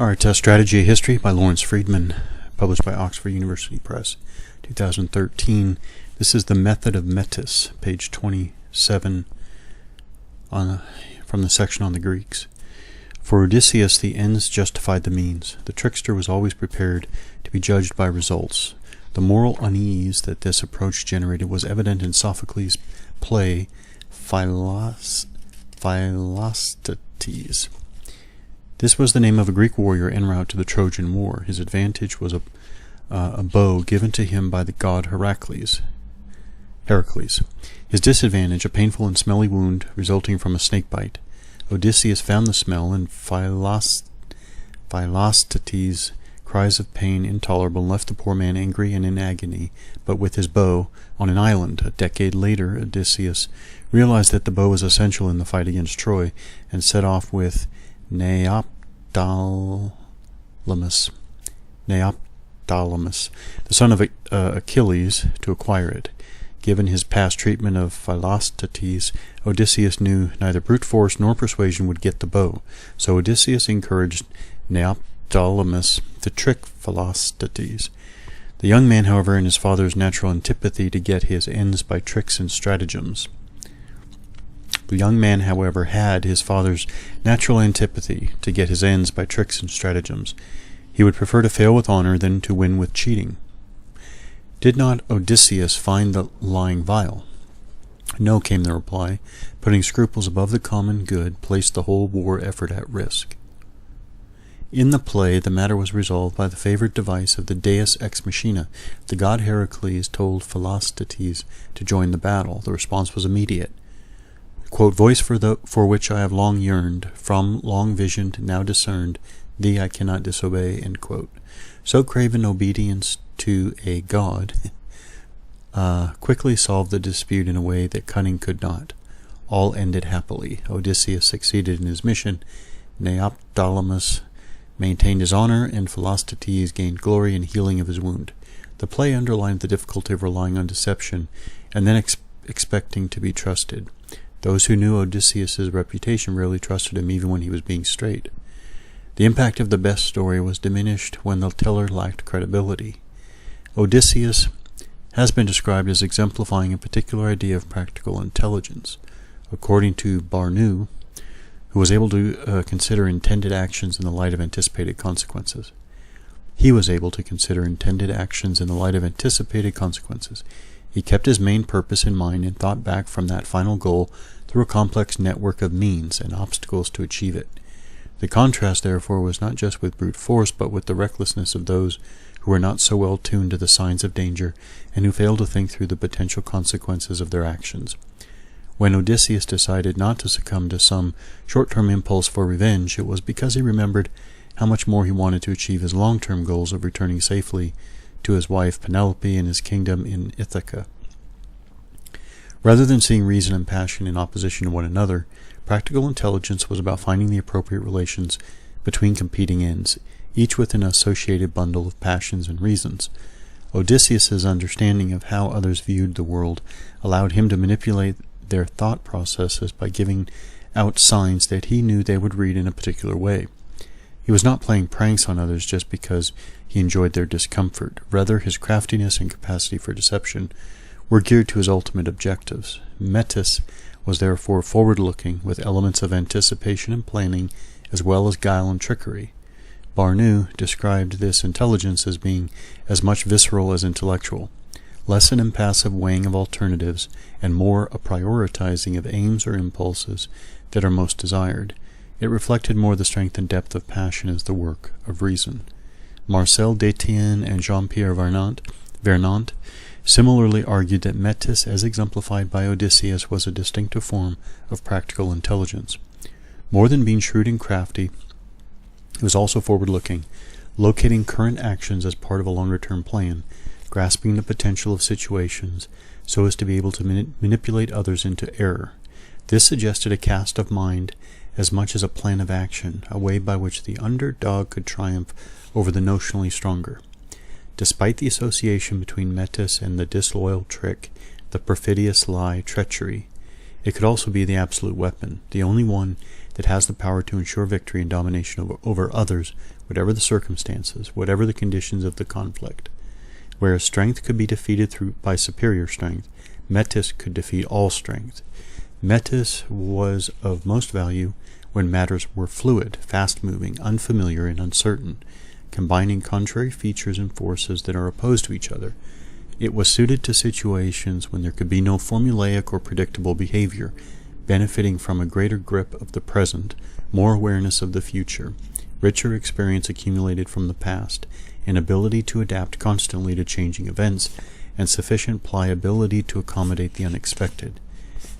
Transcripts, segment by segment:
Alright, Strategy of History by Lawrence Friedman, published by Oxford University Press, 2013. This is The Method of Metis, page 27, from the section on the Greeks. For Odysseus, the ends justified the means. The trickster was always prepared to be judged by results. The moral unease that this approach generated was evident in Sophocles' play Philostates. This was the name of a Greek warrior en route to the Trojan War. His advantage was a bow given to him by the god Heracles. His disadvantage, a painful and smelly wound resulting from a snake bite. Odysseus found the smell, and Philostates' cries of pain intolerable, and left the poor man angry and in agony, but with his bow, on an island. A decade later, Odysseus realized that the bow was essential in the fight against Troy, and set off with Neoptolemus, the son of Achilles, to acquire it. Given his past treatment of Philostates, Odysseus knew neither brute force nor persuasion would get the bow, so Odysseus encouraged Neoptolemus to trick Philostates. The young man, however, in his father's natural antipathy to get his ends by tricks and stratagems. The young man, however, had his father's natural antipathy to get his ends by tricks and stratagems. He would prefer to fail with honor than to win with cheating. Did not Odysseus find the lying vile? No, came the reply. Putting scruples above the common good placed the whole war effort at risk. In the play, the matter was resolved by the favorite device of the Deus ex machina. The god Heracles told Philostates to join the battle. The response was immediate. Quote, voice for which I have long yearned, from long visioned, now discerned, thee I cannot disobey, end quote. So craven obedience to a god quickly solved the dispute in a way that cunning could not. All ended happily. Odysseus succeeded in his mission. Neoptolemus maintained his honor, and Philostates gained glory in healing of his wound. The play underlined the difficulty of relying on deception and then expecting to be trusted. Those who knew Odysseus' reputation rarely trusted him even when he was being straight. The impact of the best story was diminished when the teller lacked credibility. Odysseus has been described as exemplifying a particular idea of practical intelligence. According to Barnu, who was able to consider intended actions in the light of anticipated consequences. He was able to consider intended actions in the light of anticipated consequences. He kept his main purpose in mind and thought back from that final goal through a complex network of means and obstacles to achieve it. The contrast, therefore, was not just with brute force, but with the recklessness of those who were not so well tuned to the signs of danger and who failed to think through the potential consequences of their actions. When Odysseus decided not to succumb to some short-term impulse for revenge, it was because he remembered how much more he wanted to achieve his long-term goals of returning safely to his wife Penelope and his kingdom in Ithaca. Rather than seeing reason and passion in opposition to one another, practical intelligence was about finding the appropriate relations between competing ends, each with an associated bundle of passions and reasons. Odysseus's understanding of how others viewed the world allowed him to manipulate their thought processes by giving out signs that he knew they would read in a particular way. He was not playing pranks on others just because he enjoyed their discomfort. Rather, his craftiness and capacity for deception were geared to his ultimate objectives. Metis was therefore forward-looking, with elements of anticipation and planning, as well as guile and trickery. Barnu described this intelligence as being as much visceral as intellectual, less an impassive weighing of alternatives, and more a prioritizing of aims or impulses that are most desired. It reflected more the strength and depth of passion as the work of reason. Marcel Détienne and Jean-Pierre Vernant similarly argued that Metis, as exemplified by Odysseus, was a distinctive form of practical intelligence. More than being shrewd and crafty, it was also forward-looking, locating current actions as part of a longer-term plan, grasping the potential of situations so as to be able to manipulate others into error. This suggested a cast of mind as much as a plan of action, a way by which the underdog could triumph over the notionally stronger. Despite the association between Metis and the disloyal trick, the perfidious lie, treachery, it could also be the absolute weapon, the only one that has the power to ensure victory and domination over others, whatever the circumstances, whatever the conditions of the conflict. Whereas strength could be defeated by superior strength, Metis could defeat all strength. Metis was of most value when matters were fluid, fast-moving, unfamiliar, and uncertain, combining contrary features and forces that are opposed to each other. It was suited to situations when there could be no formulaic or predictable behavior, benefiting from a greater grip of the present, more awareness of the future, richer experience accumulated from the past, an ability to adapt constantly to changing events, and sufficient pliability to accommodate the unexpected.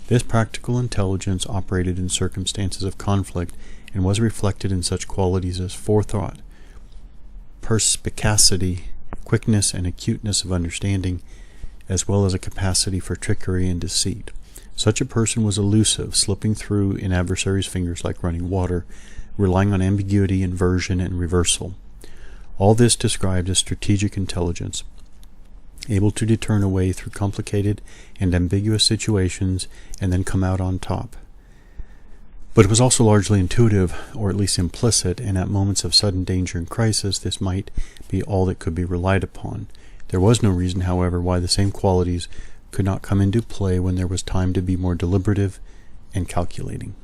This practical intelligence operated in circumstances of conflict and was reflected in such qualities as forethought, perspicacity, quickness and acuteness of understanding, as well as a capacity for trickery and deceit. Such a person was elusive, slipping through in adversaries' fingers like running water, relying on ambiguity, inversion, and reversal. All this described as strategic intelligence, able to discern a way through complicated and ambiguous situations and then come out on top. But it was also largely intuitive, or at least implicit, and at moments of sudden danger and crisis, this might be all that could be relied upon. There was no reason, however, why the same qualities could not come into play when there was time to be more deliberative and calculating.